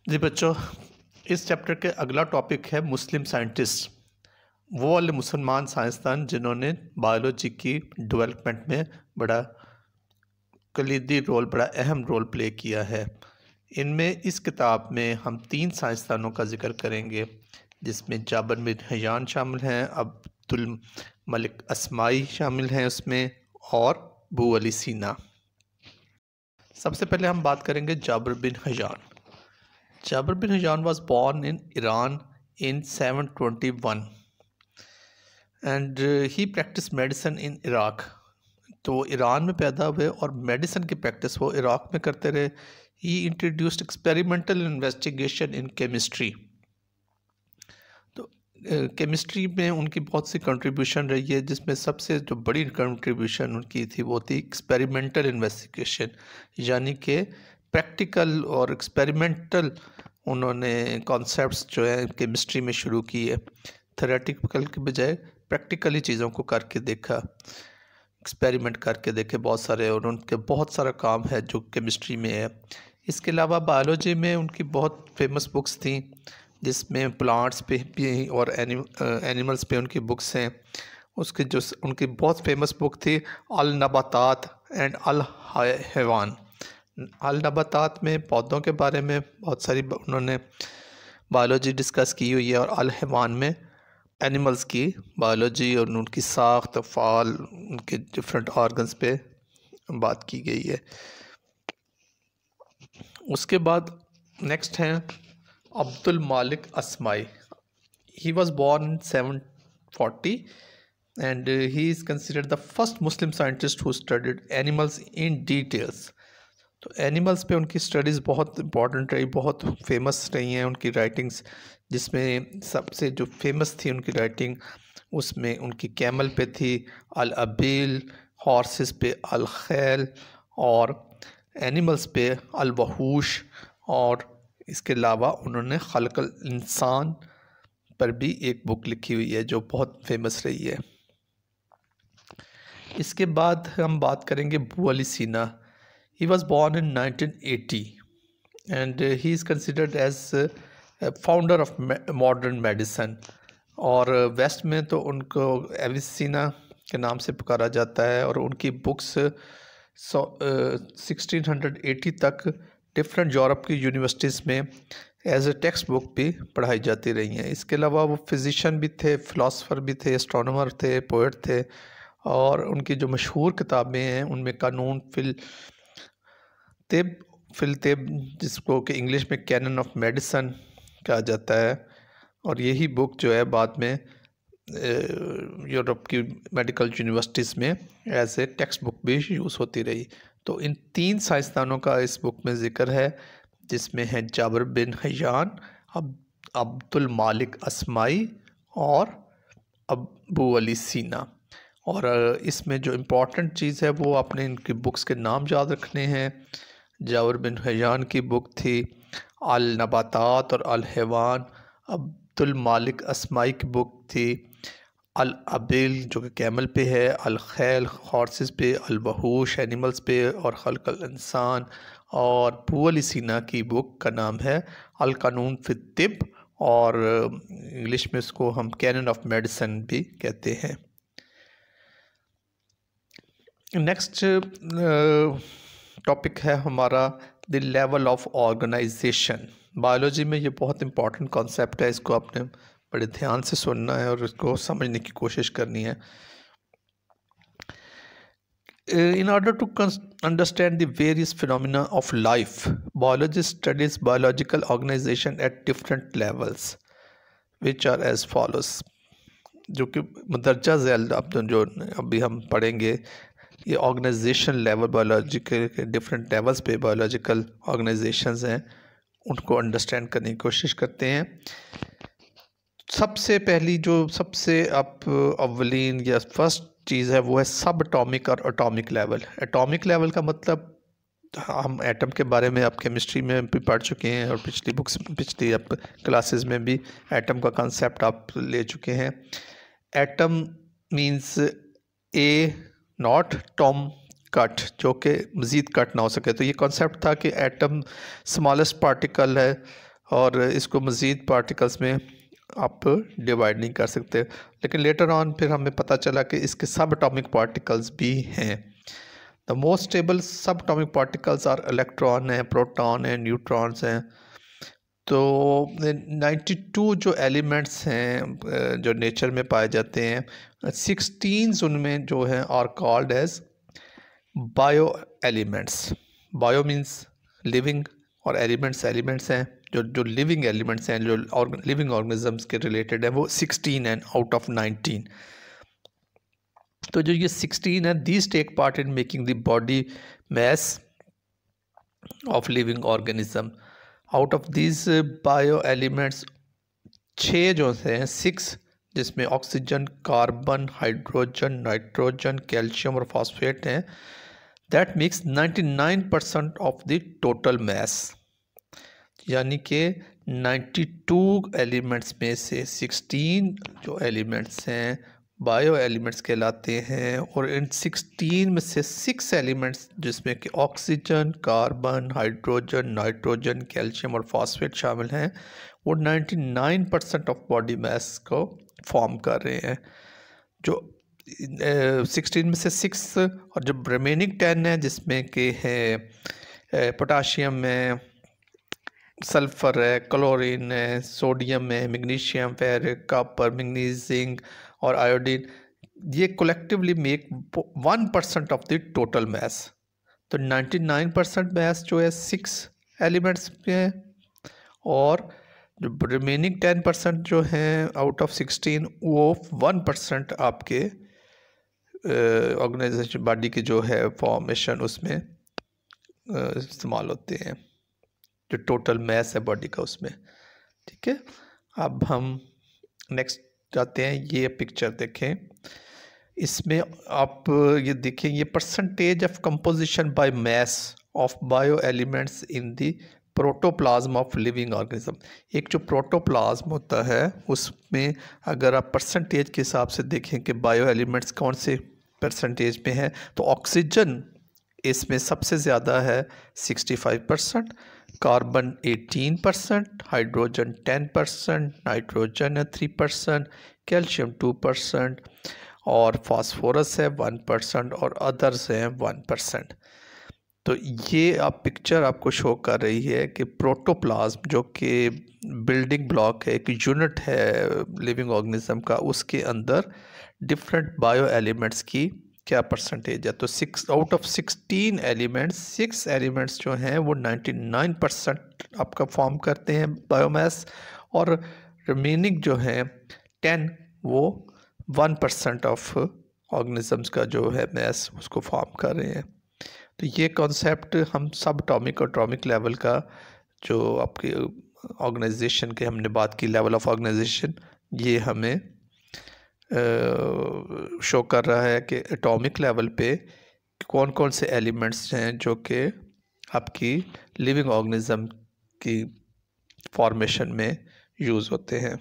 जी बच्चों, इस चैप्टर के अगला टॉपिक है मुस्लिम साइंटिस्ट, वो वाले मुसलमान साइंसदान जिन्होंने बायोलॉजी की डेवलपमेंट में बड़ा कलीदी रोल, बड़ा अहम रोल प्ले किया है। इनमें इस किताब में हम 3 साइंसदानों का जिक्र करेंगे, जिसमें जाबिर बिन हयान शामिल हैं, अब्दुल मलिक अस्माई शामिल हैं उसमें, और अबू अली सीना। सबसे पहले हम बात करेंगे Jabir bin Hayyan. Jabir bin Hayyan was born in Iran in 721 and he practiced medicine in Iraq. तो ईरान में पैदा हुए और मेडिसिन की प्रैक्टिस वो इराक में करते रहे। He introduced experimental investigation in chemistry. तो केमिस्ट्री में उनकी बहुत सी कंट्रीब्यूशन रही है, जिसमें सबसे जो बड़ी कंट्रीब्यूशन उनकी थी वो थी एक्सपेरिमेंटल इन्वेस्टिगेशन, यानी कि प्रैक्टिकल और एक्सपेरिमेंटल उन्होंने कॉन्सेप्ट्स जो है केमिस्ट्री में शुरू किए। थ्योरेटिकल के बजाय प्रैक्टिकली चीज़ों को करके देखा, एक्सपेरिमेंट करके देखे बहुत सारे, और उनके बहुत सारा काम है जो केमिस्ट्री में है। इसके अलावा बायोलॉजी में उनकी बहुत फेमस बुक्स थी, जिसमें प्लांट्स पे भी और एनिमल्स पे उनकी बुक्स हैं। उसकी जो उनकी बहुत फेमस बुक थी अल नबातात एंड अल हैवान। अल नबातात में पौधों के बारे में बहुत सारी उन्होंने बायोलॉजी डिस्कस की हुई है, और अल हैवान में एनिमल्स की बायोलॉजी और उनकी साख्त, फ़ाल, उनके डिफरेंट ऑर्गन्स पे बात की गई है। उसके बाद नेक्स्ट हैं Abdul Malik Asmai. He was born in 740 and he is considered the first Muslim scientist who studied animals in details. तो एनिमल्स पे उनकी स्टडीज़ बहुत इंपॉर्टेंट रही, बहुत फेमस रही हैं उनकी राइटिंग्स, जिसमें सबसे जो फेमस थी उनकी राइटिंग, उसमें उनकी कैमल पे थी अल अबील, हॉर्सेस पे अल खैल, और एनिमल्स पे अल वहूश, और इसके अलावा उन्होंने खल्क़ुल इंसान पर भी एक बुक लिखी हुई है जो बहुत फेमस रही है। इसके बाद हम बात करेंगे अबू अली सीना। He was born in 1980 and he is considered as a founder of modern medicine। और वेस्ट में तो उनको एविसीना के नाम से पुकारा जाता है, और उनकी बुक्स 1680 तक डिफरेंट यूरोप की यूनिवर्सिटीज़ में एज ए टेक्स्ट बुक भी पढ़ाई जाती रही हैं। इसके अलावा वो फिजिशियन भी थे, फ़िलासफ़र भी थे, एस्ट्रोनॉमर थे, पोएट थे, और उनकी जो मशहूर किताबें हैं उनमें कानून फिल तिब, जिसको कि इंग्लिश में कैनन ऑफ मेडिसन कहा जाता है, और यही बुक जो है बाद में यूरोप की मेडिकल यूनिवर्सिटीज़ में एज ए टेक्स्ट बुक भी यूज़ होती रही। तो इन 3 साइंसदानों का इस बुक में ज़िक्र है, जिसमें है Jabir bin Hayyan, Abdul Malik अस्माई और अबू अली सीना। और इसमें जो इम्पोर्टेंट चीज़ है वो आपने इनकी बुक्स के नाम याद रखने हैं। जाबिर बिन हयान की बुक थी अल नबातात और अल हैवान। अब्दुल मालिक अस्माई की बुक थी अल अबील, जो कि कैमल पे है, अल खैल हॉर्सेस पे, अल वहूश एनिमल्स पे, और खल्क़ुल इंसान। और अबू अली सीना की बुक का नाम है अल कानून फित तिब, और इंग्लिश में इसको हम कैनन ऑफ मेडिसिन भी कहते हैं। नेक्स्ट टॉपिक है हमारा the level of organisation. Biology में ये बहुत इंपॉर्टेंट कॉन्सेप्ट है, इसको आपने बड़े ध्यान से सुनना है और इसको समझने की कोशिश करनी है। In order to understand the various phenomena of life, biology studies biological organization at different levels, which are as follows। जो कि मदरजा झैल अब जो अभी हम पढ़ेंगे, ये ऑर्गेनाइजेशन लेवल, बायोलॉजी के डिफरेंट लेवल्स पे बायोलॉजिकल ऑर्गेनाइजेशंस हैं, उनको अंडरस्टैंड करने की कोशिश करते हैं। सबसे पहली जो सबसे अव्वलीन या फर्स्ट चीज़ है वो है सब एटॉमिक और एटॉमिक लेवल। एटॉमिक लेवल का मतलब, हम एटम के बारे में आप केमिस्ट्री में भी पढ़ चुके हैं, और पिछली आप क्लासेस में भी एटम का कंसेप्ट आप ले चुके हैं। Atom means A not Tom cut, जो कि मज़ीद कट ना हो सके। तो ये कॉन्सेप्ट था कि एटम स्मॉलेस्ट पार्टिकल है, और इसको मज़ीद पार्टिकल्स में आप डिवाइड नहीं कर सकते, लेकिन लेटर ऑन फिर हमें पता चला कि इसके सब एटॉमिक पार्टिकल्स भी हैं। द मोस्ट स्टेबल सब एटॉमिक पार्टिकल्स आर इलेक्ट्रॉन हैं, प्रोटॉन हैं, न्यूट्रॉन्स हैं। तो 92 जो एलिमेंट्स हैं जो नेचर में पाए जाते हैं, 16 उनमें जो हैं are called as bio elements. Bio means living और एलिमेंट्स हैं जो लिविंग एलिमेंट्स हैं, जो लिविंग ऑर्गेनिजम्स के रिलेटेड है, वो 16 हैं आउट ऑफ 19। तो जो ये 16 है, these take part in making the body mass of living organism. Out of these bio elements 6 जो हैं 6, जिसमें oxygen, carbon, hydrogen, nitrogen, calcium और फॉस्फेट हैं, that makes 99% of the total mass. यानी कि 92 एलिमेंट्स में से 16 जो एलिमेंट्स हैं बायो एलिमेंट्स कहलाते हैं, और इन 16 में से 6 एलिमेंट्स जिसमें कि oxygen, carbon, hydrogen, nitrogen, calcium और फॉस्फेट शामिल हैं, वो 99% ऑफ बॉडी मास को फॉर्म कर रहे हैं। जो 16 में से 6 और जो रिमेनिंग 10 है, जिसमें कि है पोटाशियम है, सल्फ़र है, क्लोरीन है, सोडियम है, magnesium, ferric, copper, manganese, zinc और आयोडीन, ये collectively make 1% of the total मास। तो 99% मास जो है 6 एलिमेंट्स में है, और जो रिमेनिंग 10% जो हैं आउट ऑफ 16, वो 1% आपके ऑर्गेनाइजेशन बॉडी की जो है फॉर्मेशन उसमें इस्तेमाल होते हैं, जो टोटल मास है बॉडी का उसमें। ठीक है, अब हम नेक्स्ट जाते हैं। ये पिक्चर देखें, इसमें आप ये देखें, ये percentage of composition by mass of bio elements in the protoplasm of living organism. एक जो प्रोटोप्लाज्म होता है उसमें अगर आप परसेंटेज के हिसाब से देखें कि बायो एलिमेंट्स कौन से परसेंटेज में है, तो ऑक्सीजन इसमें सबसे ज़्यादा है 65%, कार्बन 18%, हाइड्रोजन 10%, नाइट्रोजन है 3%, कैल्शियम 2% और फास्फोरस है 1% और अदर्स हैं 1%। तो ये आप पिक्चर आपको शो कर रही है कि प्रोटोप्लाज्म जो कि बिल्डिंग ब्लॉक है, एक यूनिट है लिविंग ऑर्गेनिज्म का, उसके अंदर डिफरेंट बायो एलिमेंट्स की क्या परसेंटेज है। तो 6 आउट ऑफ 16 एलिमेंट्स, 6 एलिमेंट्स जो हैं वो 99% आपका फॉर्म करते हैं बायोमास, और रिमेनिंग जो हैं 10 वो 1% ऑफ ऑर्गेनिजम्स का जो है मास उसको फॉर्म कर रहे हैं। तो ये कॉन्सेप्ट हम सब एटॉमिक और एटॉमिक लेवल का जो आपके ऑर्गेनाइजेशन के हमने बात की, लेवल ऑफ ऑर्गेनाइजेशन, ये हमें शो कर रहा है कि एटॉमिक लेवल पे कौन कौन से एलिमेंट्स हैं जो कि आपकी लिविंग ऑर्गेनिज्म की फॉर्मेशन में यूज़ होते हैं।